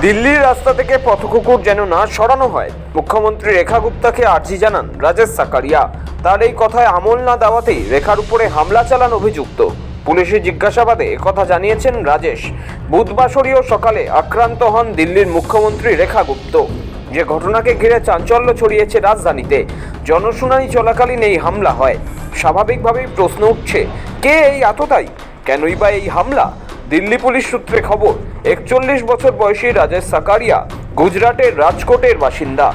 দিল্লির রাস্তা থেকে পথকুকুর যেন না সরানো হয়, মুখ্যমন্ত্রী রেখা গুপ্তাকে আর্জি জানান রাজেশ সাকারিয়া। তার এই কথায় আমল না দেওয়াতেই রেখার উপরে হামলা চালান অভিযুক্ত। পুলিশের জিজ্ঞাসাবাদে একথা জানিয়েছেন রাজেশ। বুধবাসরীয় সকালে আক্রান্ত হন দিল্লির মুখ্যমন্ত্রী রেখা গুপ্ত। যে ঘটনাকে ঘিরে চাঞ্চল্য ছড়িয়েছে রাজধানীতে। জনশুনানি চলাকালীন এই হামলা হয়। স্বাভাবিকভাবেই প্রশ্ন উঠছে, কে এই আততায়ী, কেনই বা এই হামলা? দিল্লি পুলিশ সূত্রে খবর, 41 বছর বয়সী রাজেশ সাকারিয়া গুজরাটের রাজকোটের বাসিন্দা।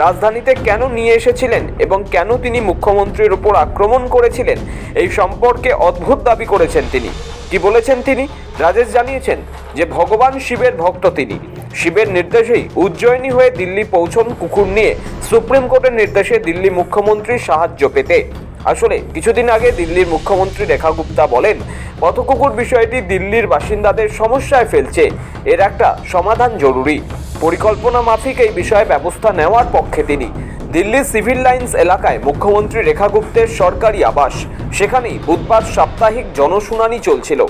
রাজধানীতে কেন নিয়ে এসেছিলেন এবং কেন তিনি মুখ্যমন্ত্রীর উপর আক্রমণ করেছিলেন, এই সম্পর্কে অদ্ভুত দাবি করেছেন তিনি। কি বলেছেন তিনি? রাজেশ জানিয়েছেন যে ভগবান শিবের ভক্ত তিনি। শিবের নির্দেশেই উজ্জয়িনী হয়ে দিল্লি পৌঁছন কুকুর নিয়ে সুপ্রিম কোর্টের নির্দেশে দিল্লি মুখ্যমন্ত্রীর সাহায্য পেতে। আসলে কিছুদিন আগে দিল্লির মুখ্যমন্ত্রী রেখা গুপ্তা বলেন, পথকুকুর বিষয়টি দিল্লির বাসিন্দাদের সমস্যায় ফেলছে, এর একটা সমাধান জরুরি। পরিকল্পনা মাফিক এই বিষয়ে ব্যবস্থা নেওয়ার পক্ষে তিনি। দিল্লির সিভিল লাইন্স এলাকায় মুখ্যমন্ত্রী রেখা গুপ্তের সরকারি আবাস, সেখানেই বুধবার সাপ্তাহিক জনশুনানি চলছিল।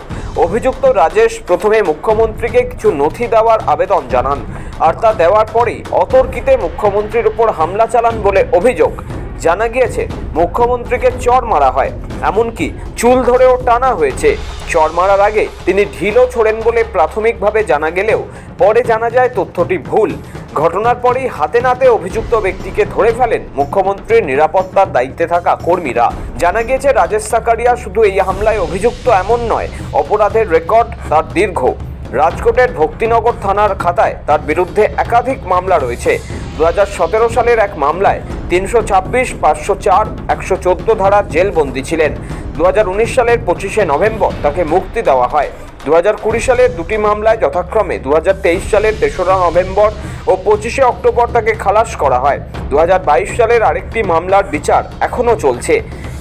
অভিযুক্ত রাজেশ প্রথমে মুখ্যমন্ত্রীকে কিছু নথি দেওয়ার আবেদন জানান, আর তা দেওয়ার পরেই অতর্কিতে মুখ্যমন্ত্রীর উপর হামলা চালান বলে অভিযোগ। জানা গিয়েছে মুখ্যমন্ত্রীকে চড় মারা হয়, এমনকি চুল ধরেও টানা হয়েছে। চড় মারার আগে তিনি ঢিলও ছোড়েন বলে প্রাথমিকভাবে জানা গেলেও পরে জানা যায় তথ্যটি ভুল। ঘটনার পরেই হাতে নাতে অভিযুক্ত ব্যক্তিকে ধরে ফেলেন মুখ্যমন্ত্রীর নিরাপত্তার দায়িত্বে থাকা কর্মীরা। জানা গিয়েছে রাজেশ সাকারিয়া শুধু এই হামলায় অভিযুক্ত এমন নয়, অপরাধের রেকর্ড তার দীর্ঘ। রাজকোটের ভক্তিনগর থানার খাতায় তার বিরুদ্ধে একাধিক মামলা রয়েছে। 2017 সালের এক মামলায় 326, 504, 114 ধারা জেলবন্দি ছিলেন। 2019 সালের 25শে নভেম্বর তাকে মুক্তি দেওয়া হয়। 2020 সালের দুটি মামলায় যথাক্রমে 2023 সালের 3রা নভেম্বর ও 25শে অক্টোবর তাকে খালাস করা হয়। 2022 সালের আরেকটি মামলার বিচার এখনও চলছে।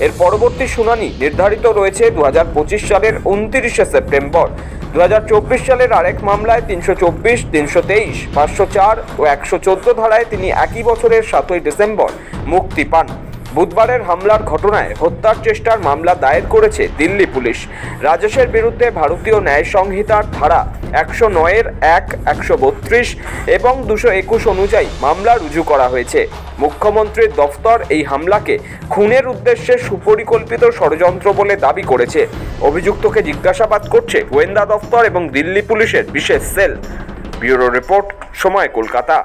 এর পরবর্তী শুনানি নির্ধারিত রয়েছে 2025 সালের 29শে সেপ্টেম্বর। 2024 সালের আরেক মামলায় 324, 323, 504 ও 114 ধারায় তিনি একই বছরের 7ই ডিসেম্বর মুক্তি পান। বুধবারের হামলার ঘটনায় হত্যার চেষ্টার মামলা দায়ের করেছে দিল্লি পুলিশ। রাজেশের বিরুদ্ধে ভারতীয় ন্যায় সংহিতার ধারা 109-এর 1, 132 এবং 221 অনুযায়ী মামলা রুজু করা হয়েছে। মুখ্যমন্ত্রীর দফতর এই হামলাকে খুনের উদ্দেশ্যে সুপরিকল্পিত ষড়যন্ত্র বলে দাবি করেছে। অভিযুক্তকে জিজ্ঞাসাবাদ করছে গোয়েন্দা দফতর এবং দিল্লি পুলিশের বিশেষ সেল। ব্যুরো রিপোর্ট, সময়, কলকাতা।